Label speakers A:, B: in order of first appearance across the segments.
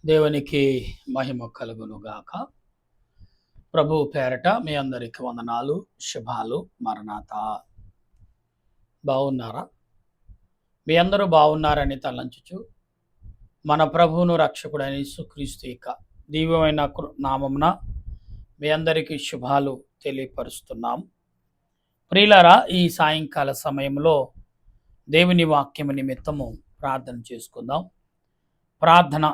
A: దేవునికి మహిమ కలుగును గాక. ప్రభు పేరట మీ అందరికి వందనాలు, శుభాలు. మరణాత. బాగున్నారా? మీ అందరూ బాగున్నారని తలంచుచు మన ప్రభువును రక్షకుడైన యేసుక్రీస్తు యొక్క దివ్యమైన నామమున మీ అందరికీ శుభాలు తెలియపరుస్తున్నాం. ప్రియులారా, ఈ సాయంకాల సమయంలో దేవుని వాక్యము నిమిత్తము ప్రార్థన చేసుకుందాం. ప్రార్థన.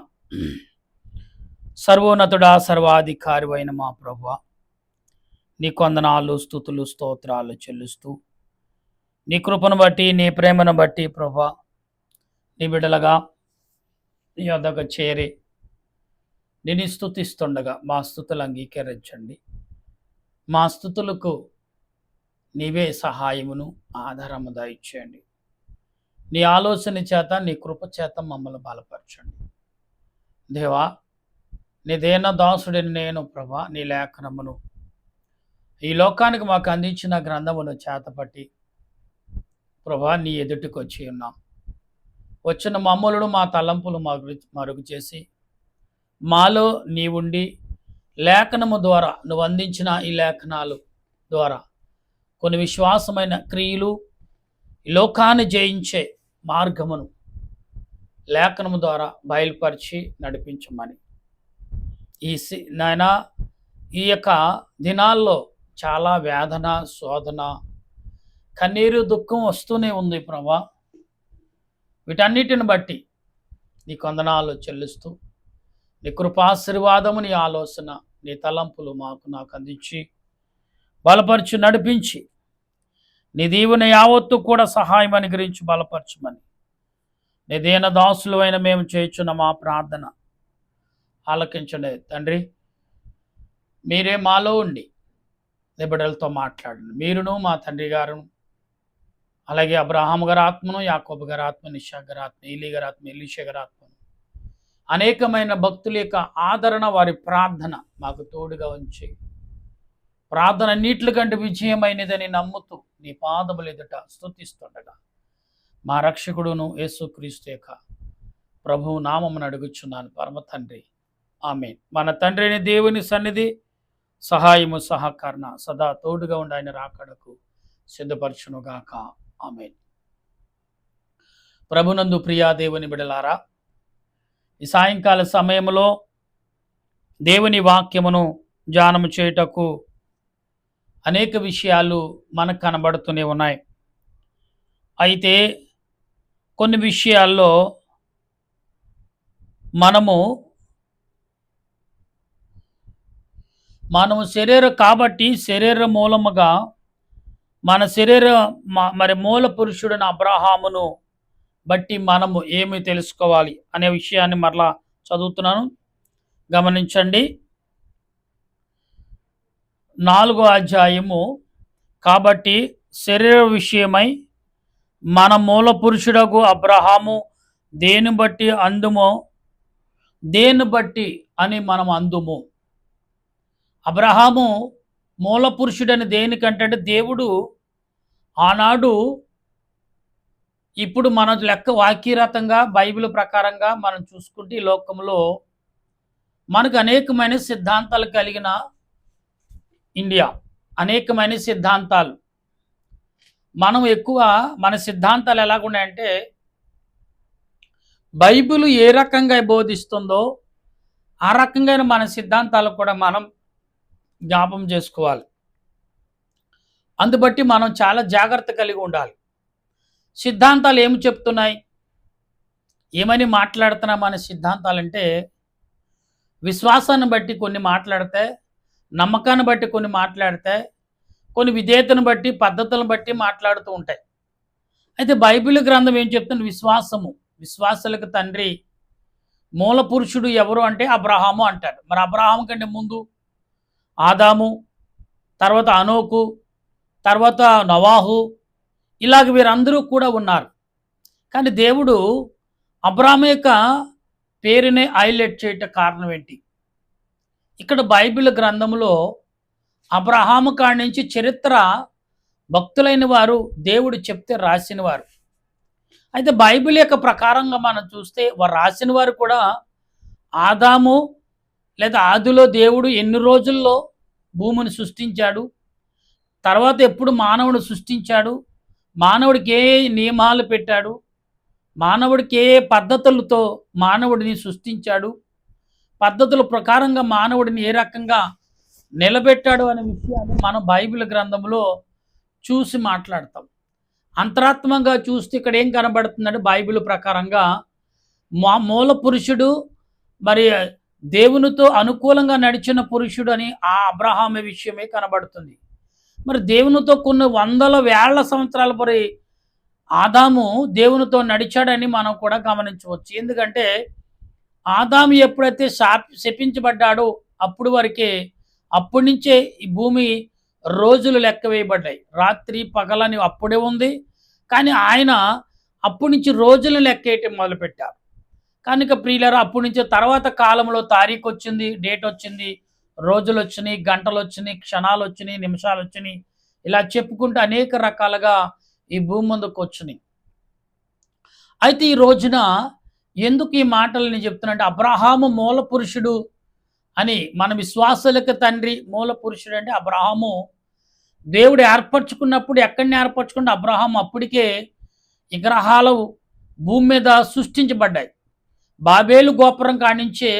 A: సర్వోన్నతుడా, సర్వాధికారి అయిన మా ప్రభువా, నీ కొందనాలు, స్తుతులు, స్తోత్రాలు చెల్లిస్తూ నీ కృపను బట్టి, నీ ప్రేమను బట్టి ప్రభువా, నీ బిడ్డలుగా నీ వద్దకు చేరి నేను స్తుతిస్తుండగా మా స్తుతులు అంగీకరించండి. మా స్తుతులకు నీవే సహాయమును, ఆధారము దయచేయండి. నీ ఆలోచన చేత, నీ కృప చేత మమ్మల్ని బలపరచండి. దేవా, నీ దేన దాసుడిని నేను ప్రభా, నీ లేఖనమును ఈ లోకానికి మాకు అందించిన గ్రంథమును చేతపట్టి ప్రభా నీ ఎదుటికి వచ్చి ఉన్నాం. వచ్చిన మమ్మలను మా తలంపులు మరుగు చేసి మాలో నీవుండి లేఖనము ద్వారా నువ్వు అందించిన ఈ లేఖనాలు ద్వారా కొన్ని విశ్వాసమైన క్రియలు, ఈ లోకాన్ని జయించే మార్గమును లేఖనము ద్వారా బయలుపరిచి నడిపించమని నాయన ఈ యొక్క దినాల్లో చాలా వేదన, శోధన, కన్నీరు, దుఃఖం వస్తూనే ఉంది ప్రభా. వీటన్నిటిని బట్టి నీ కొందనాలు చెల్లిస్తూ నీ కృపాశీర్వాదము, నీ ఆలోచన, నీ తలంపులు నాకు అందించి బలపరిచి నడిపించి నీ దీవెన యావత్తు కూడా సహాయం అనుగ్రహించి బలపరచమని నీ దీన దాసులు అయిన మేము చేయుచున్న మా ప్రార్థన ఆలకించండి తండ్రి. మీరే మాలో ఉండి నిబిడలతో మాట్లాడండి. మీరును మా తండ్రి గారును, అలాగే అబ్రహాము గారి ఆత్మను, యాకోబు గారి ఆత్మను, ఇషాక్ గారి ఆత్మ, ఏలీ గారి ఆత్మ, ఎలీషా గారి ఆత్మను, అనేకమైన భక్తుల యొక్క ఆదరణ, వారి ప్రార్థన మాకు తోడుగా ఉంచి ప్రార్థన అన్నిటికంటే విజయమైనదని నమ్ముతూ నీ పాదములు ఎదుట స్తుతిస్తుండగా మా రక్షకుడును యేసుక్రీస్తు యొక్క ప్రభువు నామమును అడుగుచున్నాను పరమ తండ్రి, ఆమేన్. మన తండ్రిని దేవుని సన్నిధి సహాయము, సహకరణ సదా తోడుగా ఉండి ఆయన రాకడకు సిద్ధపరచునుగాక. ఆమేన్. ప్రభునందు ప్రియా దేవుని బిడలారా, ఈ సాయంకాల సమయంలో దేవుని వాక్యమును ధ్యానము చేయుటకు అనేక విషయాలు మనకు కనబడుతూనే ఉన్నాయి. అయితే కొన్ని విషయాల్లో మనము కాబట్టి శరీర మూలముగా మన మరి మూల పురుషుడైన అబ్రహామును బట్టి మనము ఏమి తెలుసుకోవాలి అనే విషయాన్ని మరలా చదువుతున్నాను, గమనించండి. 4వ అధ్యాయము. కాబట్టి శరీర విషయమై మన మూల పురుషుడకు అబ్రహాము దేని బట్టి అని మనం అందుము. అబ్రహాము మూల పురుషుడని దేనికంటే దేవుడు ఆనాడు, ఇప్పుడు మన లెక్క వాక్యరతంగా బైబిల్ ప్రకారంగా మనం చూసుకుంటే ఈ లోకంలో మనకు అనేకమైన సిద్ధాంతాలు కలిగిన ఇండియా, అనేకమైన సిద్ధాంతాలు. మనం ఎక్కువ మన సిద్ధాంతాలు ఎలాగున్నాయంటే బైబిల్ ఏ రకంగా బోధిస్తుందో ఆ రకంగా మన సిద్ధాంతాలు కూడా మనం జ్ఞాపం చేసుకోవాలి. అందుబట్టి మనం చాలా జాగ్రత్త కలిగి ఉండాలి. సిద్ధాంతాలు ఏమి చెప్తున్నాయి, ఏమని మాట్లాడుతున్నాం మన సిద్ధాంతాలంటే విశ్వాసాన్ని బట్టి కొన్ని మాట్లాడతాయి, నమ్మకాన్ని బట్టి కొన్ని మాట్లాడతాయి, కొన్ని విధేయతను బట్టి, పద్ధతులను బట్టి మాట్లాడుతూ ఉంటాయి. అయితే బైబిల్ గ్రంథం ఏం చెప్తుంది? విశ్వాసులకు తండ్రి, మూల పురుషుడు ఎవరు అంటే అబ్రహాము అంటారు. మరి అబ్రహాము కంటే ముందు ఆదాము, తర్వాత అనోకు, తర్వాత నోవాహు, ఇలాగ వీరందరూ కూడా ఉన్నారు. కానీ దేవుడు అబ్రహాము యొక్క పేరునే హైలైట్ చేయటం కారణం ఏంటి? ఇక్కడ బైబిల్ గ్రంథంలో అబ్రహాము కాడి నుంచి చరిత్ర భక్తులైన వారు దేవుడు చెప్తే రాసిన వారు. అయితే బైబిల్ యొక్క ప్రకారంగా మనం చూస్తే వారు రాసిన వారు కూడా ఆదాము లేదా ఆదిలో దేవుడు ఎన్ని రోజుల్లో భూమిని సృష్టించాడు, తర్వాత ఎప్పుడు మానవుడు సృష్టించాడు, మానవుడికి ఏ నియమాలు పెట్టాడు, మానవుడికి ఏ పద్ధతులతో మానవుడిని సృష్టించాడు, పద్ధతుల ప్రకారంగా మానవుడిని ఏ రకంగా నిలబెట్టాడు అనే విషయాన్ని మనం బైబిల్ గ్రంథంలో చూసి మాట్లాడతాం. అంతరాత్మకంగా చూస్తే ఇక్కడ ఏం కనబడుతుందంటే బైబిల్ ప్రకారంగా మూల పురుషుడు, మరి దేవునితో అనుకూలంగా నడిచిన పురుషుడు అని ఆ అబ్రహాము విషయమే కనబడుతుంది. మరి దేవునితో కొన్ని వందల వేల సంవత్సరాల మరి ఆదాము దేవునితో నడిచాడని మనం కూడా గమనించవచ్చు. ఎందుకంటే ఆదాము ఎప్పుడైతే శపించబడ్డాడో అప్పుడు వరకే, అప్పటి నుంచే ఈ భూమి రోజులు లెక్క వేయబడ్డాయి. రాత్రి పగలని అప్పుడే ఉంది, కానీ ఆయన అప్పటి నుంచి రోజులను లెక్కేయటం మొదలుపెట్టారు. కనుక ప్రియులారా, అప్పటి నుంచి తర్వాత కాలంలో తారీఖు వచ్చింది, డేట్ వచ్చింది, రోజులు వచ్చినాయి, గంటలు వచ్చినాయి, క్షణాలు వచ్చినాయి, నిమిషాలు వచ్చినాయి, ఇలా చెప్పుకుంటూ అనేక రకాలుగా ఈ భూమి ముందుకు వచ్చినాయి. అయితే ఈ రోజున ఎందుకు ఈ మాటలు నేను చెప్తున్నానంటే, అబ్రహాము మూల పురుషుడు అని, మన విశ్వాసులకు తండ్రి మూల పురుషుడు అంటే అబ్రహాము. దేవుడు ఏర్పరచుకున్నప్పుడు ఎక్కడిని ఏర్పరచుకుంటే అబ్రహాము అప్పటికే విగ్రహాలు భూమి మీద సృష్టించబడ్డాయి. బాబేలు గోపురం కానించే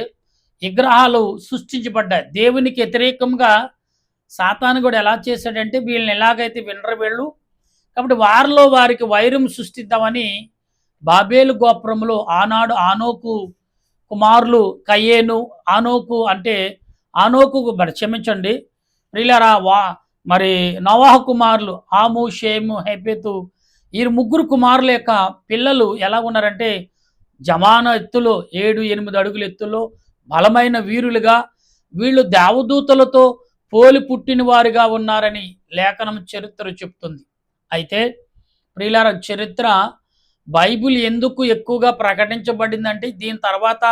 A: విగ్రహాలు సృష్టించబడ్డాయి. దేవునికి వ్యతిరేకంగా సాతాను కూడా ఎలా చేశాడంటే, వీళ్ళని ఎలాగైతే వినరు వీళ్ళు, కాబట్టి వారిలో వారికి వైరం సృష్టిద్దామని బాబేలు గోపురంలో ఆనాడు ఆనోకు కుమారులు కయ్యేను, ఆనోకు అంటే ఆనోకు క్షమించండి ప్రియులారా, మరి నోవాహు కుమారులు హాము, షేము, హెపెతు, ఈ ముగ్గురు కుమారుల యొక్క పిల్లలు ఎలా ఉన్నారంటే జమాన ఎత్తులో 7-8 అడుగుల ఎత్తులో బలమైన వీరులుగా, వీళ్ళు దేవదూతలతో పోలి పుట్టిన వారుగా ఉన్నారని లేఖనం చరిత్ర చెప్తుంది. అయితే ప్రియులారా, చరిత్ర బైబిల్ ఎందుకు ఎక్కువగా ప్రకటించబడిందంటే దీని తర్వాత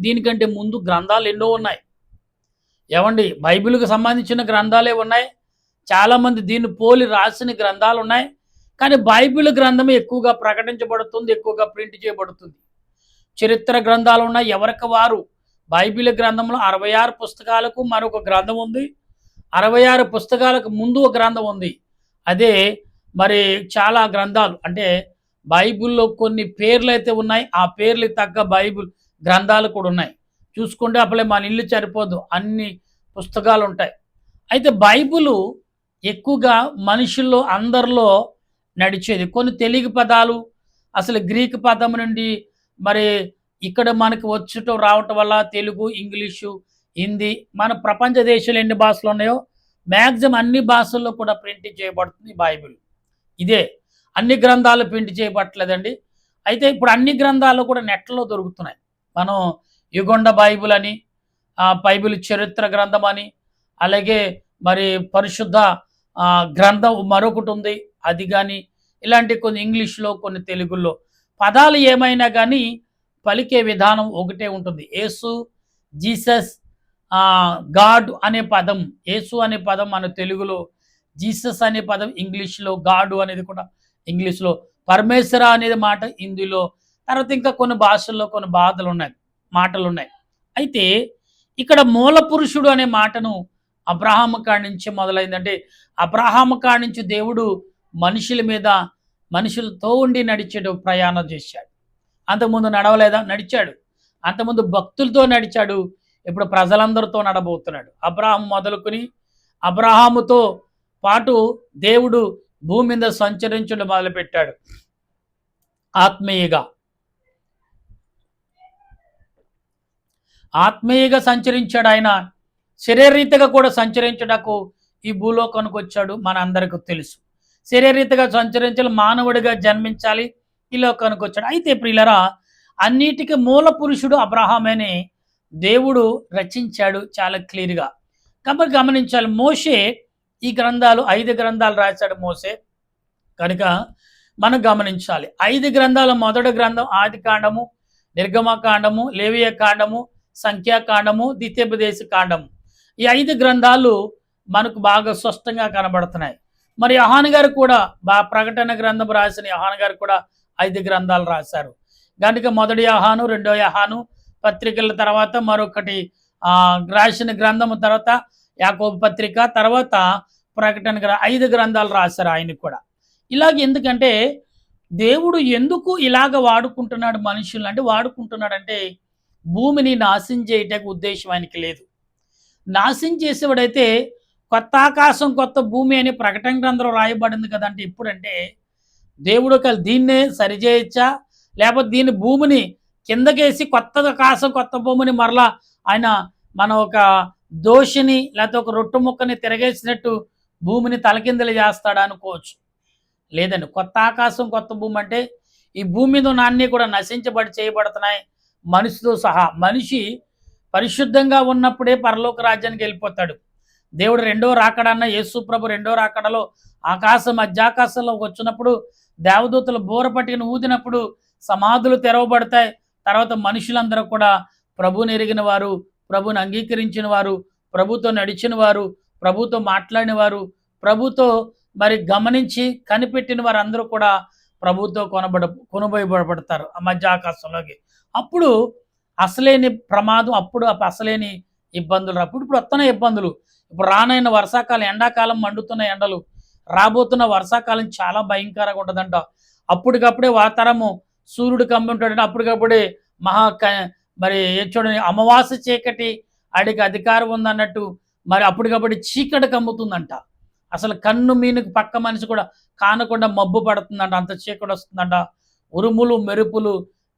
A: దీనికంటే ముందు గ్రంథాలు ఎన్నో ఉన్నాయి. ఏమండి, బైబిల్కి సంబంధించిన గ్రంథాలే ఉన్నాయి, చాలామంది దీన్ని పోలి రాసిన గ్రంథాలు ఉన్నాయి, కానీ బైబిల్ గ్రంథం ఎక్కువగా ప్రకటించబడుతుంది, ఎక్కువగా ప్రింట్ చేయబడుతుంది. చరిత్ర గ్రంథాలు ఉన్నాయి, ఎవరికి వారు. బైబిల్ గ్రంథంలో 66 పుస్తకాలకు మరొక గ్రంథం ఉంది, 66 పుస్తకాలకు ముందు ఒక గ్రంథం ఉంది. అదే మరి చాలా గ్రంథాలు అంటే బైబిల్లో కొన్ని పేర్లు అయితే ఉన్నాయి, ఆ పేర్లకు తగ్గ బైబిల్ గ్రంథాలు కూడా ఉన్నాయి. చూసుకుంటే అప్పుడే మన ఇల్లు సరిపోదు, అన్ని పుస్తకాలు ఉంటాయి. అయితే బైబిలు ఎక్కువగా మనుషుల్లో అందరిలో నడిచేది. కొన్ని తెలుగు పదాలు అసలు గ్రీకు పదం నుండి మరి ఇక్కడ మనకు వచ్చటం రావటం వల్ల తెలుగు, ఇంగ్లీషు, హిందీ, మన ప్రపంచ దేశాలు ఎన్ని భాషలు ఉన్నాయో మ్యాక్సిమం అన్ని భాషల్లో కూడా ప్రింట్ చేయబడుతుంది బైబిల్. ఇదే అన్ని గ్రంథాలు ప్రింట్ చేయబట్టలేదండి. అయితే ఇప్పుడు అన్ని గ్రంథాలు కూడా నెట్లో దొరుకుతున్నాయి. మనం యుగొండ బైబిల్ అని, బైబిల్ చరిత్ర గ్రంథం అని, అలాగే మరి పరిశుద్ధ గ్రంథం మరొకటి ఉంది, అది కానీ ఇలాంటి కొన్ని ఇంగ్లీష్లో కొన్ని తెలుగులో పదాలు ఏమైనా కానీ పలికే విధానం ఒకటే ఉంటుంది. యేసు, జీసస్, గాడ్ అనే పదం, యేసు అనే పదం మన తెలుగులో, జీసస్ అనే పదం ఇంగ్లీష్లో, గాడు అనేది కూడా ఇంగ్లీష్లో, పరమేశ్వర అనేది మాట హిందీలో, తర్వాత ఇంకా కొన్ని భాషల్లో కొన్ని మాటలు ఉన్నాయి. అయితే ఇక్కడ మూల పురుషుడు అనే మాటను అబ్రహాము కాడి నుంచి మొదలైందంటే అబ్రహాము కాడి నుంచి దేవుడు మనుషుల మీద, మనుషులతో ఉండి నడిచేడు ప్రయాణం చేశాడు. అంతకుముందు నడవలేదా? నడిచాడు. అంతకుముందు భక్తులతో నడిచాడు, ఇప్పుడు ప్రజలందరితో నడబోతున్నాడు. అబ్రహాము మొదలుకొని అబ్రహాముతో పాటు దేవుడు భూమి మీద సంచరించడం మొదలుపెట్టాడు. ఆత్మీయంగా సంచరించాడు. ఆయన శరీరరీతిగా కూడా సంచరించడానికి ఈ భూలోకానికి వచ్చాడు, మన అందరికీ తెలుసు. శరీరరీతిగా సంచరించాలి, మానవుడిగా జన్మించాలి, ఈ లోకానికి వచ్చాడు. అయితే ప్రియులరా, అన్నిటికీ మూల పురుషుడు అబ్రహామని దేవుడు రచించాడు చాలా క్లియర్గా. కాబట్టి గమనించాలి, మోషే ఈ గ్రంథాలు 5 గ్రంథాలు రాశాడు మోసే. కనుక మనం గమనించాలి, 5 గ్రంథాలు, మొదటి గ్రంథం ఆదికాండము, నిర్గమకాండము, లేవియ కాండము, సంఖ్యాకాండము, ద్వితీయోపదేశ కాండము. ఈ 5 గ్రంథాలు మనకు బాగా స్పష్టంగా కనబడుతున్నాయి. మరి యోహాను గారు కూడా ప్రకటన గ్రంథం రాసిన యోహాను గారు కూడా 5 గ్రంథాలు రాశారు. కనుక మొదటి యోహాను, రెండో యోహాను, పత్రికల తర్వాత మరొకటి రాసిన గ్రంథము, తర్వాత యాకోబు పత్రిక, తర్వాత ప్రకటన 5 గ్రంథాలు రాశారు ఆయనకు కూడా. ఇలాగ ఎందుకంటే దేవుడు ఎందుకు ఇలాగ వాడుకుంటున్నాడు మనుషులను అంటే, వాడుకుంటున్నాడంటే భూమిని నాశనం చేయటకు ఉద్దేశం ఆయనకి లేదు. నాశనం చేసేవాడైతే కొత్త ఆకాశం కొత్త భూమి అని ప్రకటన గ్రంథంలో రాయబడింది కదంటే, ఎప్పుడంటే దేవుడు ఒకవేళ దీన్నే సరిచేయచ్చా, లేకపోతే దీని భూమిని కిందకేసి కొత్త ఆకాశం కొత్త భూమిని మరలా ఆయన మన ఒక దోషిని లేకపోతే ఒక రొట్టు ముక్కని తిరగేసినట్టు భూమిని తలకిందలు చేస్తాడా అనుకోవచ్చు. లేదండి, కొత్త ఆకాశం కొత్త భూమి అంటే ఈ భూమి మీద ఉన్న అన్నీ కూడా నశించబడి చేయబడుతున్నాయి మనిషితో సహా. మనిషి పరిశుద్ధంగా ఉన్నప్పుడే పరలోక రాజ్యానికి వెళ్ళిపోతాడు. దేవుడు రెండో రాకడన్న యేసు ప్రభు రెండో రాకడలో ఆకాశం మధ్యాకాశంలోకి వచ్చినప్పుడు దేవదూతలు బూర పట్టుకుని ఊదినప్పుడు సమాధులు తెరవబడతాయి. తర్వాత మనుషులందరూ కూడా ప్రభుని ఎరిగిన వారు, ప్రభుని అంగీకరించిన వారు, ప్రభుతో నడిచిన వారు, ప్రభుతో మాట్లాడిన వారు, ప్రభుతో మరి గమనించి కనిపెట్టిన వారు అందరూ కూడా ప్రభుతో కొనబోయబడతారు ఆ మధ్య ఆకాశంలోకి. అప్పుడు అసలేని ప్రమాదం, అప్పుడు అసలేని ఇబ్బందులు. ఇప్పుడు వస్తున్న ఇబ్బందులు, ఇప్పుడు రానైన వర్షాకాలం, ఎండాకాలం మండుతున్న ఎండలు, రాబోతున్న వర్షాకాలం చాలా భయంకరంగా ఉంటుందంట. అప్పటికప్పుడే వాతావరణము సూర్యుడు కమ్ముంటాడంటే అప్పటికప్పుడే మరి చూడండి అమావాస్య చీకటి ఆడికి అధికారం ఉందన్నట్టు మరి అప్పటికప్పుడు చీకటి కమ్ముతుందంట. అసలు కన్ను మీనుకు పక్క మనిషి కూడా కానకుండా మబ్బు పడుతుందంట, అంత చీకటి వస్తుందంట. ఉరుములు మెరుపులు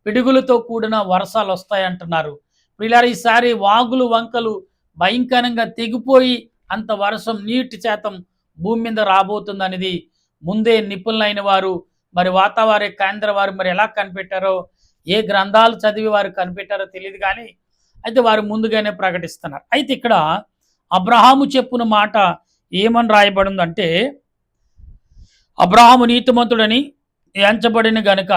A: పిడుగులతో కూడిన వర్షాలు వస్తాయంటున్నారు. ఇలా ఈసారి వాగులు వంకలు భయంకరంగా తెగిపోయి అంత వర్షం నీటి శాతం భూమి మీద రాబోతుందనేది ముందే నిపుణులైన వారు మరి వాతావరణ కేంద్ర వారు మరి ఎలా కనిపెట్టారో, ఏ గ్రంథాలు చదివి వారు కనిపెట్టారో తెలియదు, కానీ అయితే వారు ముందుగానే ప్రకటిస్తున్నారు. అయితే ఇక్కడ అబ్రహాము చెప్పున మాట ఏమని రాయబడిందంటే, అబ్రహాము నీతిమంతుడని ఎంచబడిన గనుక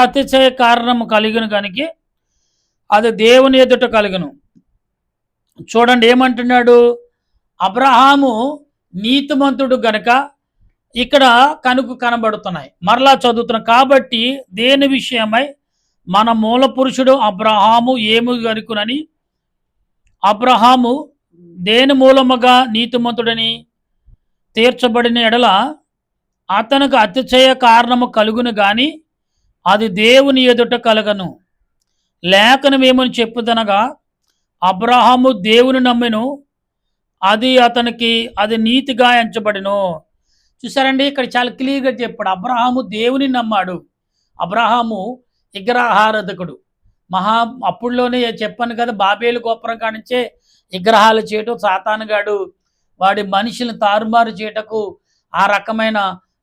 A: అతిశయ కారణము కలిగిన కనుక అది దేవుని ఎదుట కలుగును. చూడండి ఏమంటున్నాడు, అబ్రహాము నీతిమంతుడు గనక ఇక్కడ కనబడుతున్నాయి. మరలా చదువుతున్నాం, కాబట్టి దేని విషయమై మన మూల పురుషుడు అబ్రహాము ఏమి గనుకునని, అబ్రహాము దేని మూలముగా నీతిమంతుడని తీర్చబడిన ఎడల అతనికి అతిశయ కారణము కలుగును గాని అది దేవుని ఎదుట కలగను. లేఖనం ఏమని చెప్పుదనగా, అబ్రహాము దేవుని నమ్మెను, అది నీతిగా ఎంచబడిను. చూసారండి, ఇక్కడ చాలా క్లియర్గా చెప్పాడు. అబ్రహాము దేవుని నమ్మాడు. అబ్రహాము విగ్రహారాధకుడు. అప్పుడులోనే చెప్పాను కదా, బాబేలు గోపురం కానించే విగ్రహాలు చేయటం, సాతానుగాడు వాడి మనుషులను తారుమారు చేయటకు ఆ రకమైన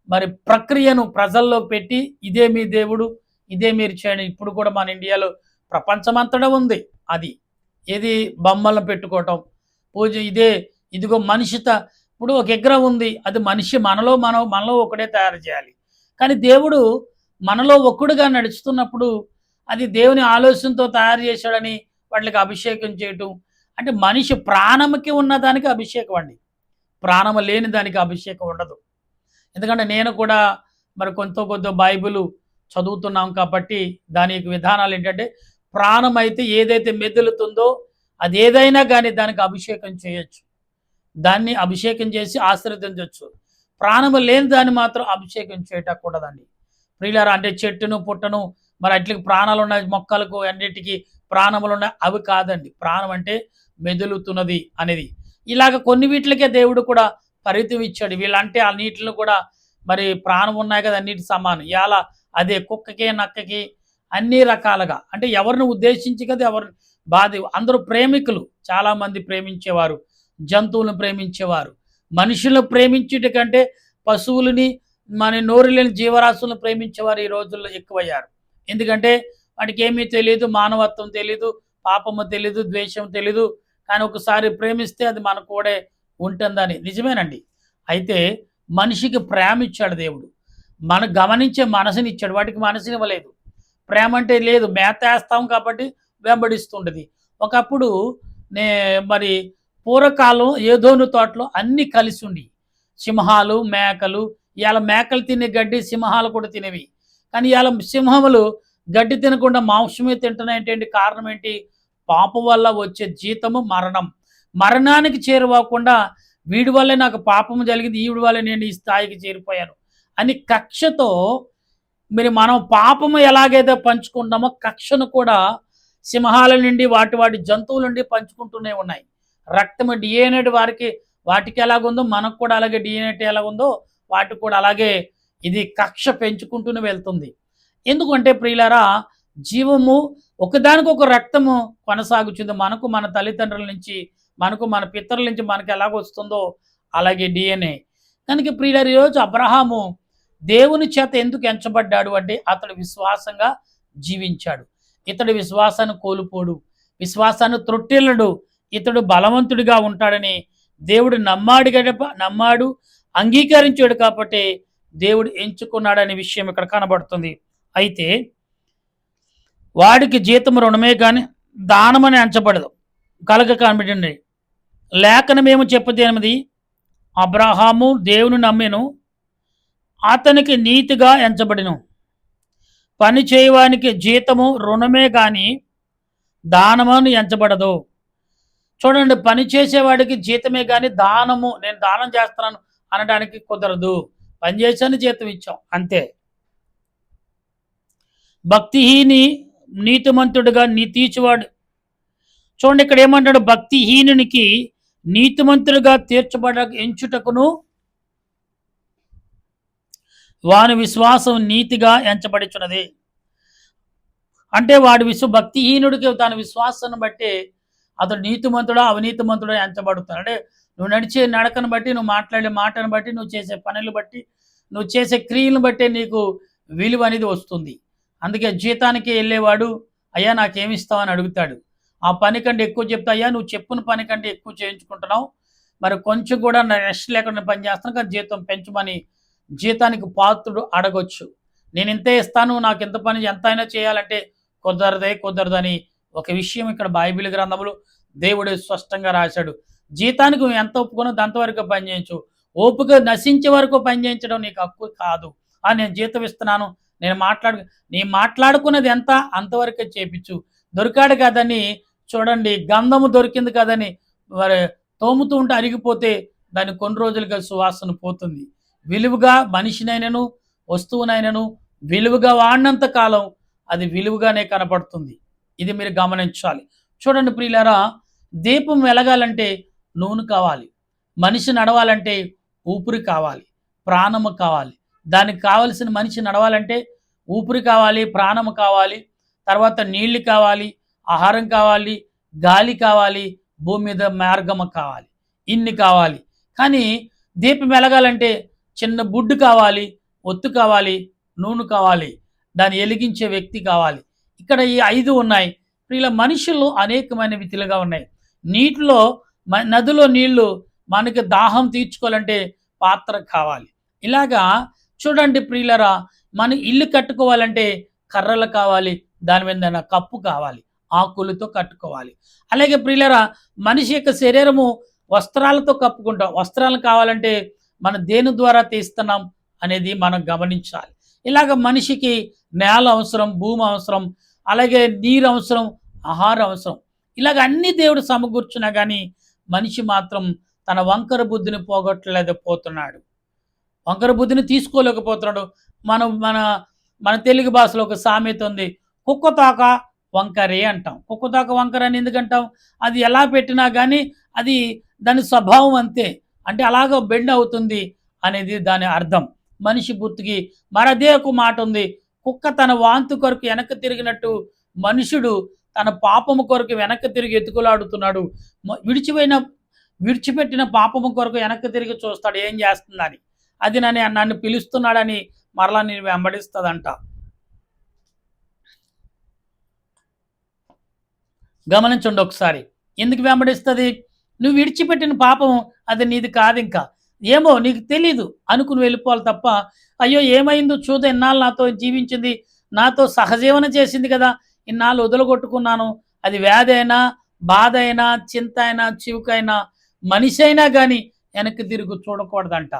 A: మరి ప్రక్రియను ప్రజల్లో పెట్టి, ఇదే మీ దేవుడు, ఇదే మీరు చేయండి. ఇప్పుడు కూడా మన ఇండియాలో ప్రపంచమంతటా ఉంది అది. ఏది బొమ్మలను పెట్టుకోవటం, పూజ, ఇదిగో మనిషిత. ఇప్పుడు ఒక విగ్రహం ఉంది, అది మనిషి మనలో ఒకడే తయారు చేయాలి. కానీ దేవుడు మనలో ఒక్కడుగా నడుస్తున్నప్పుడు అది దేవుని ఆలోచనతో తయారు చేశాడని వాటికి అభిషేకం చేయటం. అంటే మనిషి ప్రాణముకి ఉన్నదానికి అభిషేకం అండి, ప్రాణము లేని దానికి అభిషేకం ఉండదు. ఎందుకంటే నేను కూడా మరి కొద్ది బైబిల్ చదువుతున్నాం కాబట్టి దాని విధానాలు ఏంటంటే, ప్రాణం అయితే ఏదైతే మెదులుతుందో అది ఏదైనా కానీ దానికి అభిషేకం చేయొచ్చు, దాన్ని అభిషేకం చేసి ఆశీర్వదించవచ్చు. ప్రాణము లేని దాన్ని మాత్రం అభిషేకం చేయటకూడదండి ప్రియులారా. అంటే చెట్టును పుట్టను మరి అట్లకి ప్రాణాలు ఉన్నాయి, మొక్కలకు అన్నిటికీ ప్రాణములు ఉన్నాయి, అవి కాదండి. ప్రాణం అంటే మెదులుతున్నది అనేది. ఇలాగ కొన్ని వీటికే దేవుడు కూడా పరితం ఇచ్చాడు. వీళ్ళంటే ఆ నీటిని కూడా మరి ప్రాణం ఉన్నాయి కదా, అన్నిటి సమానం. ఇలా అదే కుక్కకి నక్కకి అన్ని రకాలుగా, అంటే ఎవరిని ఉద్దేశించి కదా, ఎవరిని అందరూ ప్రేమికులు, చాలామంది ప్రేమించేవారు, జంతువులను ప్రేమించేవారు. మనుషులను ప్రేమించుట కంటే పశువులని మన నోరులేని జీవరాశులను ప్రేమించేవారు ఈ రోజుల్లో ఎక్కువయ్యారు. ఎందుకంటే వాటికి ఏమీ తెలియదు, మానవత్వం తెలీదు, పాపము తెలీదు, ద్వేషం తెలీదు. కానీ ఒకసారి ప్రేమిస్తే అది మన కూడా ఉంటుందని. నిజమేనండి. అయితే మనిషికి ప్రేమ ఇచ్చాడు దేవుడు, మనకు గమనించే మనసుని ఇచ్చాడు, వాటికి మనసుని ఇవ్వలేదు. ప్రేమ అంటే లేదు, మేత వేస్తాం కాబట్టి వెంబడిస్తుంటుంది. ఒకప్పుడు మరి పూర్వకాలం ఏదోను తోటలో అన్నీ కలిసి ఉండి, సింహాలు మేకలు, ఇవాళ మేకలు తినే గడ్డి సింహాలు కూడా తినేవి. కానీ ఇవాళ సింహములు గడ్డి తినకుండా మాంసమే తింటున్నా ఏంటంటే కారణం ఏంటి? పాపం వల్ల వచ్చే జీతము మరణం. మరణానికి చేరువవ్వకుండా వీడి వల్లే నాకు పాపము జరిగింది, ఈవిడి వల్లే నేను ఈ స్థాయికి చేరిపోయాను అని కక్షతో మనం పాపము ఎలాగైతే పంచుకుంటామో కక్షను కూడా సింహాల నుండి వాటి జంతువుల నుండి పంచుకుంటూనే ఉన్నాయి. రక్తము డిఎన్ఏ వాటికి ఎలాగుందో మనకు కూడా అలాగే డిఎన్ఏ ఎలాగుందో వాటికి కూడా అలాగే ఇది కక్ష పెంచుకుంటూనే వెళ్తుంది. ఎందుకంటే ప్రియులారా, జీవము ఒకదానికొక రక్తము కొనసాగుతుంది. మనకు మన తల్లిదండ్రుల నుంచి, మనకు మన పితరుల నుంచి మనకు ఎలాగొస్తుందో అలాగే డిఎన్ఏ. కనుక ప్రియులారా, ఈరోజు అబ్రహాము దేవుని చేత ఎందుకు ఎంచబడ్డాడు అంటే అతడు విశ్వాసంగా జీవించాడు. ఇతడు విశ్వాసాన్ని కోల్పోడు, విశ్వాసాన్ని త్రొట్టిల్లడు, ఇతడు బలవంతుడిగా ఉంటాడని దేవుడు నమ్మాడు, అంగీకరించాడు. కాబట్టి దేవుడు ఎంచుకున్నాడనే విషయం ఇక్కడ కనబడుతుంది. అయితే వాడికి జీతం రుణమే కానీ దానమని ఎంచబడదు కలగ కనబడింది. లేఖనమేమో చెప్పదేనది, అబ్రహాము దేవుని నమ్మెను, అతనికి నీతిగా ఎంచబడిను. పని చేయవానికి జీతము రుణమే కానీ దానమని ఎంచబడదు. చూడండి, పని చేసేవాడికి జీతమే కానీ దానము, నేను దానం చేస్తున్నాను అనడానికి కుదరదు. పని చేశాను, జీతం ఇచ్చాం అంతే. భక్తిహీని నీతిమంతుడిగా తీర్చువాడు. చూడండి, ఇక్కడ ఏమంటాడు? భక్తిహీనునికి నీతిమంతుడిగా తీర్చబడ ఎంచుటకును వాని విశ్వాసం నీతిగా ఎంచబడుచున్నది. అంటే వాడి భక్తిహీనుడికి తన విశ్వాసాన్ని బట్టి అతడు నీతిమంతుడా అవినీతిమంతుడా ఎంచబడుతున్నాడు. అంటే నువ్వు నడిచే నడకను బట్టి, నువ్వు మాట్లాడే మాటను బట్టి, నువ్వు చేసే పనులు బట్టి, నువ్వు చేసే క్రియలను బట్టి నీకు విలువ అనేది వస్తుంది. అందుకే జీతానికి వెళ్ళేవాడు, అయ్యా నాకేమిస్తావని అడుగుతాడు. ఆ పని కంటే ఎక్కువ చెప్తా, అయ్యా నువ్వు చెప్పిన పని కంటే ఎక్కువ చేయించుకుంటున్నావు, మరి కొంచెం కూడా రెస్ట్ లేకుండా పని చేస్తున్నావు కానీ జీతం పెంచమని జీతానికి పాత్రుడు అడగొచ్చు. నేను ఇంతే ఇస్తాను, నాకు ఎంత పని ఎంత అయినా చేయాలంటే కుదరదని ఒక విషయం ఇక్కడ బైబిల్ గ్రంథంలో దేవుడు స్పష్టంగా రాశాడు. జీతానికి నువ్వు ఎంత ఒప్పుకున్నా అంతవరకు పని చేయించు, ఓపిక నశించే వరకు పని చేయించడం నీకు హక్కు కాదు. నేను జీతం ఇస్తున్నాను, నీ మాట్లాడుకున్నది ఎంత అంతవరకే చేపించు. దొరికాడు కదని చూడండి, గంధము దొరికింది కదని మరి తోముతూ ఉంటే అరిగిపోతే దాన్ని కొన్ని రోజులుగా సువాసన పోతుంది. విలువగా మనిషినైనను వస్తువునైనను విలువగా వాడినంత కాలం అది విలువగానే కనపడుతుంది. ఇది మీరు గమనించాలి. చూడండి ప్రియులారా, దీపం వెలగాలంటే నూనె కావాలి, మనిషి నడవాలంటే ఊపిరి కావాలి, ప్రాణము కావాలి. దానికి కావలసిన మనిషి నడవాలంటే ఊపిరి కావాలి, ప్రాణము కావాలి, తర్వాత నీళ్లు కావాలి, ఆహారం కావాలి, గాలి కావాలి, భూమి మీద మార్గము కావాలి, ఇన్ని కావాలి. కానీ దీపం వెలగాలంటే చిన్న బుడ్డు కావాలి, ఒత్తు కావాలి, నూనె కావాలి, దాన్ని వెలిగించే వ్యక్తి కావాలి. ఇక్కడ ఈ 5 ఉన్నాయి. ఇలా మనుషులు అనేకమైన విధులుగా ఉన్నాయి. నీటిలో నదిలో నీళ్లు మనకి దాహం తీర్చుకోవాలంటే పాత్ర కావాలి. ఇలాగా చూడండి ప్రియులరా, మన ఇల్లు కట్టుకోవాలంటే కర్రలు కావాలి, దాని మీద కప్పు కావాలి, ఆకులతో కట్టుకోవాలి. అలాగే ప్రియులరా, మనిషి యొక్క శరీరము వస్త్రాలతో కప్పుకుంటాం. వస్త్రాలు కావాలంటే మన దేని ద్వారా తీస్తున్నాం అనేది మనం గమనించాలి. ఇలాగ మనిషికి నేల అవసరం, భూమి అవసరం, అలాగే నీరు అవసరం, ఆహారం అవసరం. ఇలాగ అన్ని దేవుడు సమకూర్చున్నా కానీ మనిషి మాత్రం తన వంకర బుద్ధిని పోగొట్టలేకపోతున్నాడు, వంకర బుద్ధిని తీసుకోలేకపోతున్నాడు. మన మన మన తెలుగు భాషలో ఒక సామెత ఉంది, కుక్కతోక వంకరే అంటాం. కుక్కతోక వంకర అని ఎందుకంటాం? అది ఎలా పెట్టినా కానీ అది దాని స్వభావం అంతే, అంటే అలాగ బెండ్ అవుతుంది అనేది దాని అర్థం. మనిషి బుద్ధికి మరదే ఒక మాట ఉంది, కుక్క తన వాంతు కొరకు వెనక్కి తిరిగినట్టు మనుషుడు తన పాపము కొరకు వెనక్కి తిరిగి ఎత్తుకులాడుతున్నాడు. విడిచిపెట్టిన పాపము కొరకు వెనక్కి తిరిగి చూస్తాడు ఏం చేస్తుందని. అది నన్ను పిలుస్తున్నాడని మరలా నేను వెంబడిస్తుందంట. గమనించండి ఒకసారి, ఎందుకు వెంబడిస్తుంది? నువ్వు విడిచిపెట్టిన పాపం అది నీది కాదు, ఇంకా ఏమో నీకు తెలీదు అనుకుని వెళ్ళిపోవాలి తప్ప, అయ్యో ఏమైందో చూద్దా, ఇన్నాళ్ళు నాతో జీవించింది, నాతో సహజీవన చేసింది కదా, ఇన్నాళ్ళు వదలగొట్టుకున్నాను, అది వ్యాధి అయినా, బాధ అయినా, చింత అయినా, చివుకైనా, మనిషి అయినా కానీ వెనక్కి తిరిగి చూడకూడదంట.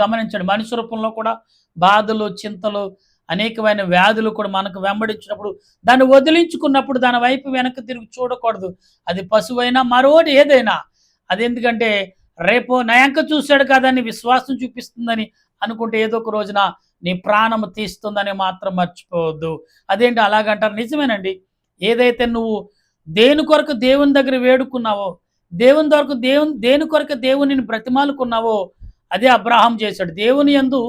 A: గమనించండి, మనిషి రూపంలో కూడా బాధలు, చింతలు, అనేకమైన వ్యాధులు కూడా మనకు వెంబడించినప్పుడు దాన్ని వదిలించుకున్నప్పుడు దాని వైపు వెనక్కి తిరిగి చూడకూడదు. అది పశువైనా మరోటి ఏదైనా. అది ఎందుకంటే రేపు నయంక చూశాడు కదని విశ్వాసం చూపిస్తుందని అనుకుంటే ఏదో ఒక రోజున నీ ప్రాణం తీస్తుందని మాత్రం మర్చిపోవద్దు. అదేంటి అలాగంటారు? నిజమేనండి. ఏదైతే నువ్వు దేని కొరకు దేవుని దగ్గర వేడుకున్నావో, దేని కొరకు దేవునిని బ్రతిమాలుకున్నావో అదే అబ్రాహాం చేశాడు. దేవుని యందు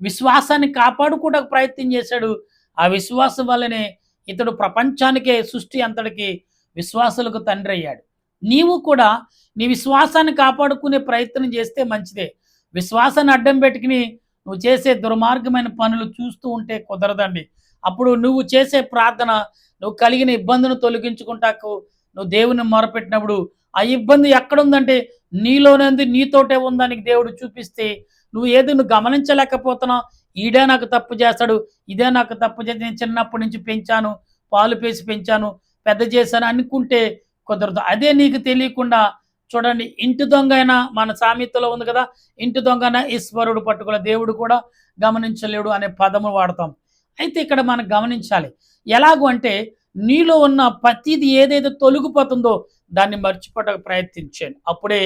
A: విశ్వాసాన్ని కాపాడుకోవడానికి ప్రయత్నం చేశాడు. ఆ విశ్వాసం వల్లనే ఇతడు ప్రపంచానికే, సృష్టి అంతటికి విశ్వాసులకు తండ్రి అయ్యాడు. నీవు కూడా నీ విశ్వాసాన్ని కాపాడుకునే ప్రయత్నం చేస్తే మంచిదే. విశ్వాసాన్ని అడ్డం పెట్టుకుని నువ్వు చేసే దుర్మార్గమైన పనులు చూస్తూ ఉంటే కుదరదండి. అప్పుడు నువ్వు చేసే ప్రార్థన, నువ్వు కలిగిన ఇబ్బందిని తొలగించుకుంటాకు నువ్వు దేవుని మొరపెట్టినప్పుడు ఆ ఇబ్బంది ఎక్కడుందంటే నీలోనేంది, నీతోటే ఉందానికి దేవుడు చూపిస్తే నువ్వు గమనించలేకపోతున్నావు. ఈడే నాకు తప్పు చేస్తాడు, ఇదే నాకు తప్పు చేసి నేను చిన్నప్పటి నుంచి పెంచాను, పాలు పేసి పెంచాను, పెద్ద చేశాను అనుకుంటే కుదరదు. అదే నీకు తెలియకుండా చూడండి, ఇంటి దొంగ అయినా మన సామెతలో ఉంది కదా, ఇంటి దొంగన ఈశ్వరుడు పట్టుకుల దేవుడు కూడా గమనించలేడు అనే పదము వాడతాం. అయితే ఇక్కడ మనం గమనించాలి. ఎలాగూ అంటే నీలో ఉన్న ప్రతిది ఏదైతే తొలగిపోతుందో దాన్ని మర్చిపోవడానికి ప్రయత్నించాను. అప్పుడే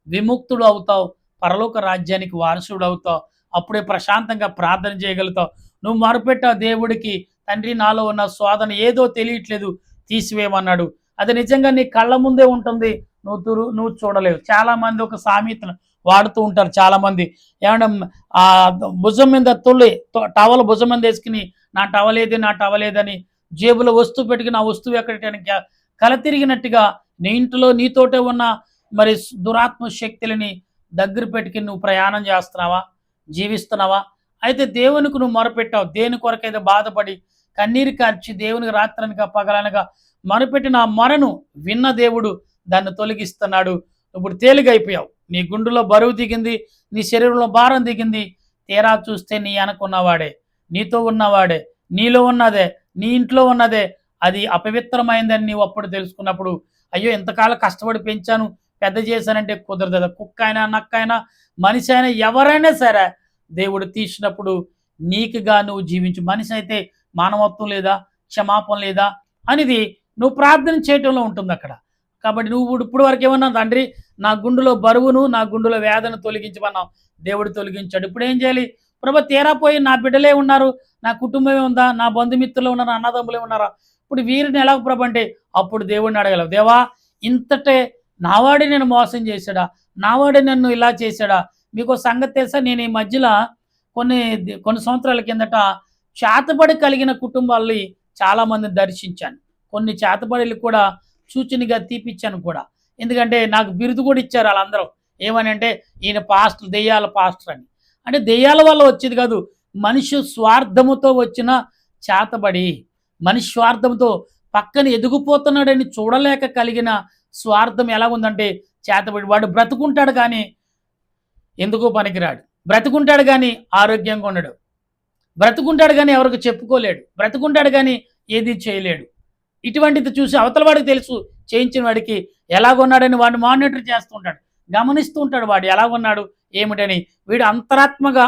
A: విముక్తుడు అవుతావు, పరలోక రాజ్యానికి వారసుడు అవుతావు. అప్పుడే ప్రశాంతంగా ప్రార్థన చేయగలుగుతావు. నువ్వు మొరపెట్టావు దేవుడికి, తండ్రి నాలో ఉన్న శోధన ఏదో తెలియట్లేదు తీసివేయమన్నాడు. అది నిజంగా నీ కళ్ళ ముందే ఉంటుంది, నువ్వు చూడలేవు. చాలామంది ఒక సామెతను వాడుతూ ఉంటారు. చాలామంది ఏమన్నా ఆ భుజం మీద టవల్ భుజం మీద వేసుకుని నా టవలేదని జేబులో వస్తువు పెట్టుకుని ఆ వస్తువు ఎక్కడికి కల తిరిగినట్టుగా నీ ఇంట్లో నీతోటే ఉన్న మరి దురాత్మ శక్తులని దగ్గర పెట్టుకుని నువ్వు ప్రయాణం చేస్తున్నావా, జీవిస్తున్నావా? అయితే దేవునికి నువ్వు మొరపెట్టావు, దేని కొరకైతే బాధపడి కన్నీరు కార్చి దేవునికి రాత్రనగా పగలనగా మొరపెట్టిన ఆ మొరను విన్న దేవుడు దాన్ని తొలగిస్తున్నాడు. ఇప్పుడు తేలిగైపోయావు, నీ గుండెలో బరువు దిగింది, నీ శరీరంలో భారం దిగింది. తీరా చూస్తే నీ వెనకున్నవాడే, నీతో ఉన్నవాడే, నీలో ఉన్నదే, నీ ఇంట్లో ఉన్నదే అది అపవిత్రమైందని నీవు అప్పుడు తెలుసుకున్నప్పుడు, అయ్యో ఎంతకాలం కష్టపడి పెంచాను, పెద్ద చేశానంటే కుదరదు. కుక్క అయినా, నక్క అయినా, మనిషి అయినా, ఎవరైనా సరే దేవుడు తీసినప్పుడు నీకుగా నువ్వు జీవించు. మనిషి అయితే మానవత్వం లేదా, క్షమాపణ లేదా అనేది నువ్వు ప్రార్థన చేయటంలో ఉంటుంది అక్కడ. కాబట్టి నువ్వు ఇప్పుడు వరకు ఏమన్నా, తండ్రి నా గుండెలో బరువును, నా గుండెలో వేదన తొలగించమన్నావు, దేవుడు తొలగించాడు. ఇప్పుడు ఏం చేయాలి? ప్రభు తీరా పోయి నా బిడ్డలే ఉన్నారు, నా కుటుంబమే ఉందా, నా బంధుమిత్రులు ఉన్నారు, అన్నదమ్ములే ఉన్నారా, ఇప్పుడు వీరిని ఎలా ప్రభు అంటే అప్పుడు దేవుడిని అడగలవు. దేవా ఇంతటే నావాడే నేను మోసం చేశాడా, నావాడే నన్ను ఇలా చేశాడా? మీకు సంగతి తెలుసా, నేను ఈ మధ్యలో కొన్ని సంవత్సరాల కిందట చేతబడి కలిగిన కుటుంబాలని చాలామందిని దర్శించాను. కొన్ని చేతబడులు కూడా సూచనగా తీపిచ్చాను కూడా. ఎందుకంటే నాకు బిరుదు కూడా ఇచ్చారు వాళ్ళందరూ. ఏమని అంటే ఈయన పాస్టర్, దెయ్యాల పాస్టర్ అని. అంటే దెయ్యాల వల్ల వచ్చేది కాదు, మనిషి స్వార్థముతో వచ్చిన చేతబడి. మనిషి స్వార్థంతో పక్కన ఎదిగిపోతున్నాడని చూడలేక కలిగిన స్వార్థం ఎలా ఉందంటే చేతబడి. వాడు బ్రతుకుంటాడు కానీ ఎందుకు పనికిరాడు, బ్రతుకుంటాడు కానీ ఆరోగ్యంగా ఉండడు, బ్రతుకుంటాడు కానీ ఎవరికి చెప్పుకోలేడు, బ్రతుకుంటాడు కానీ ఏది చేయలేడు. ఇటువంటిది చూసి అవతల వాడికి తెలుసు, చేయించిన వాడికి ఎలాగొన్నాడని వాడిని మానిటర్ చేస్తూ ఉంటాడు, గమనిస్తూ ఉంటాడు వాడు ఎలాగొన్నాడు ఏమిటని. వీడు అంతరాత్మగా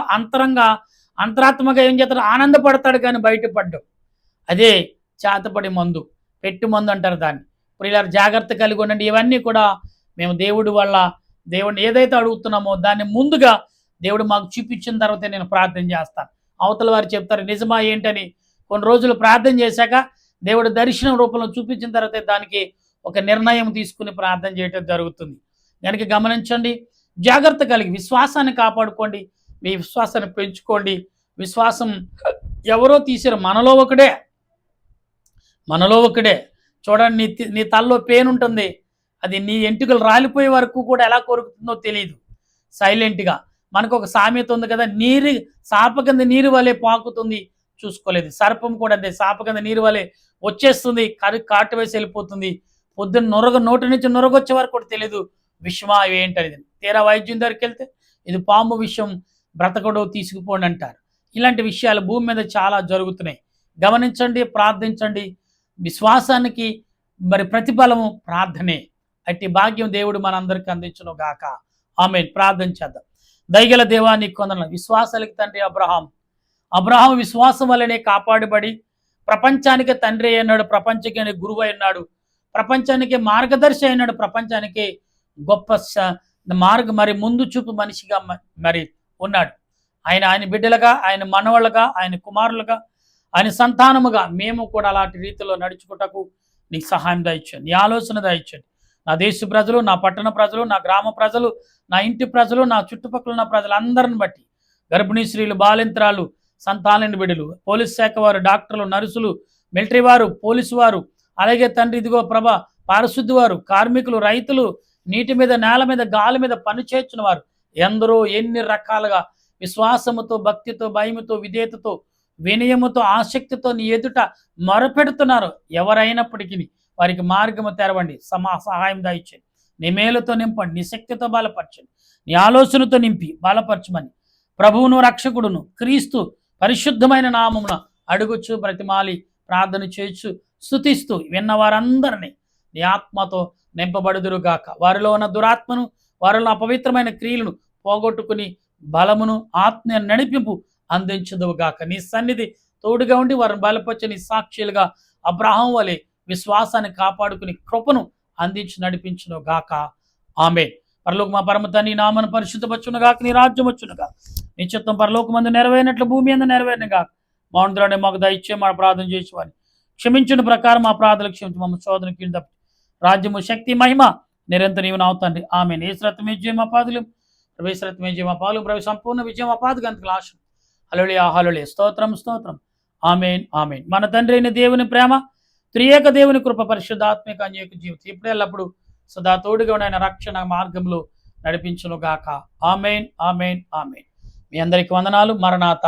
A: ఏం చేస్తాడు, ఆనందపడతాడు కానీ బయటపడ్డు. అదే చేతపడి మందు, పెట్టి మందు అంటారు దాన్ని. ఇప్పుడు ఇలా జాగ్రత్త కలిగి ఉండండి. ఇవన్నీ కూడా మేము దేవుడిని ఏదైతే అడుగుతున్నామో దాన్ని ముందుగా దేవుడు మాకు చూపించిన తర్వాత నేను ప్రార్థన చేస్తాను. అవతల వారు చెప్తారు నిజమా ఏంటని. కొన్ని రోజులు ప్రార్థన చేశాక దేవుడు దర్శనం రూపంలో చూపించిన తర్వాత దానికి ఒక నిర్ణయం తీసుకుని ప్రార్థన చేయటం జరుగుతుంది. కనుక గమనించండి, జాగ్రత్త కలిగి విశ్వాసాన్ని కాపాడుకోండి, మీ విశ్వాసాన్ని పెంచుకోండి. విశ్వాసం ఎవరో తీసారు, మనలో ఒకడే. చూడండి, నీ తలలో పెయిన్ ఉంటుంది, అది నీ ఎంటుకలు రాలిపోయే వరకు కూడా ఎలా కొరుకుతుందో తెలియదు సైలెంట్గా. మనకు ఒక సామెత ఉంది కదా, సాప కింద నీరు వలె పాకుతుంది చూసుకోలేదు. సర్పం కూడా అంతే, సాప కింద నీరు వలె వచ్చేస్తుంది, కాటు వేసి వెళ్ళిపోతుంది. పొద్దున్న నోటి నుంచి నొరగొచ్చే వరకు కూడా తెలియదు విషమా ఏంటనేది. తీరా వైద్యం దగ్గరికి వెళ్తే ఇది పాము విషయం, బ్రతకడు తీసుకుపోండి అంటారు. ఇలాంటి విషయాలు భూమి మీద చాలా జరుగుతున్నాయి. గమనించండి, ప్రార్థించండి. విశ్వాసానికి మరి ప్రతిఫలము ప్రార్థనే. అట్టి భాగ్యం దేవుడు మనందరికీ అందించును గాక. ఆమేన్. ప్రార్థన చేద్దాం. దయగల దేవా నీకు వందనాలు. విశ్వాసాలకి తండ్రి అబ్రహాం అబ్రహాం విశ్వాసం వల్లనే కాపాడబడి ప్రపంచానికి తండ్రి అయినాడు, ప్రపంచానికి గురువు అయినాడు, ప్రపంచానికి మార్గదర్శి అయినాడు, ప్రపంచానికి గొప్ప మరి ముందు చూపు మనిషిగా మరి ఉన్నాడు. ఆయన బిడ్డలుగా, ఆయన మనవళ్ళగా, ఆయన కుమారులుగా, ఆయన సంతానముగా మేము కూడా అలాంటి రీతిలో నడుచుకుంటకు నీకు సహాయం దయచేయండి, నీ ఆలోచన దయచేయండి. నా దేశ ప్రజలు, నా పట్టణ ప్రజలు, నా గ్రామ ప్రజలు, నా ఇంటి ప్రజలు, నా చుట్టుపక్కల ఉన్న ప్రజలందరిని బట్టి, గర్భిణీ స్త్రీలు, బాలింత్రాలు, సంతానలేని బిడ్డలు, పోలీస్ శాఖ వారు, డాక్టర్లు, నర్సులు, మిలిటరీ వారు, పోలీసు వారు, అలాగే తండ్రి ఇదిగో ప్రభ పారిశుద్ధి వారు, కార్మికులు, రైతులు, నీటి మీద, నేల మీద, గాలి మీద పని చేస్తున్న వారు ఎందరో ఎన్ని రకాలుగా విశ్వాసముతో, భక్తితో, భయముతో, విధేయతతో, వినయముతో, ఆసక్తితో నీ ఎదుట మొరపెడుతున్నారు. ఎవరైనప్పటికీ వారికి మార్గము తెరవండి, సహాయం దయచేయండి, నీ మేలుతో నింపండి, నీ శక్తితో బలపరచండి, నీ ఆలోచనతో నింపి బలపరచమని ప్రభువును, రక్షకుడును, క్రీస్తు పరిశుద్ధమైన నామమున అడుగుచు, బ్రతిమాలి, ప్రార్థన చేయొచ్చు, స్తుతిస్తూ విన్న వారందరినీ నీ ఆత్మతో నింపబడుదురుగాక. వారిలో ఉన్న దురాత్మను, వారిలో అపవిత్రమైన క్రియలను పోగొట్టుకుని బలమును, ఆత్మ నడిపింపు అందించదువుగాక. నీ సన్నిధి తోడుగా ఉండి వారిని బలపరిచి నీ సాక్షులుగా అబ్రహాం వలె విశ్వాసాన్ని కాపాడుకుని కృపను అందించి నడిపించును గాక. ఆమేన్. పరలోక మా పరమ తండ్రి, నీ నామమును పరిశుద్ధపరచును గాక, నీ రాజ్యం వచ్చును గాక, నీ చిత్తం పరలోకమందు నెరవేరినట్లు భూమి యందు నెరవేరును గాక. మౌంద్రాన్ని మాకు దయచే మా ప్రార్థన చేసేవాని క్షమించిన ప్రకారం మా ప్రార్థనలు క్షమించి మమ్మల్ని శోధనకి కింద రాజ్యము, శక్తి, మహిమ నిరంతరం నీవు అవుతండి. ఆమె ఏసురత్నమే జయం అపాదులు, ప్రవేశరత్నమే జయం అపాలు, ప్రవేశ సంపూర్ణ విజయం అపాదు గంతకుల ఆశ. హల్లెలూయా, హల్లెలూయా, స్తోత్రం, స్తోత్రం. ఆమేన్, ఆమేన్. మన తండ్రి అయిన దేవుని ప్రేమ, త్రియేక దేవుని కృప, పరిశుద్ధాత్మిక అన్యేక జీవితం ఇప్పుడు ఎల్లప్పుడు సదా తోడుగా ఉన్న రక్షణ మార్గంలో నడిపించును గాక. ఆమేన్, ఆమేన్, ఆమేన్. మీ అందరికి వందనాలు. మరణాత.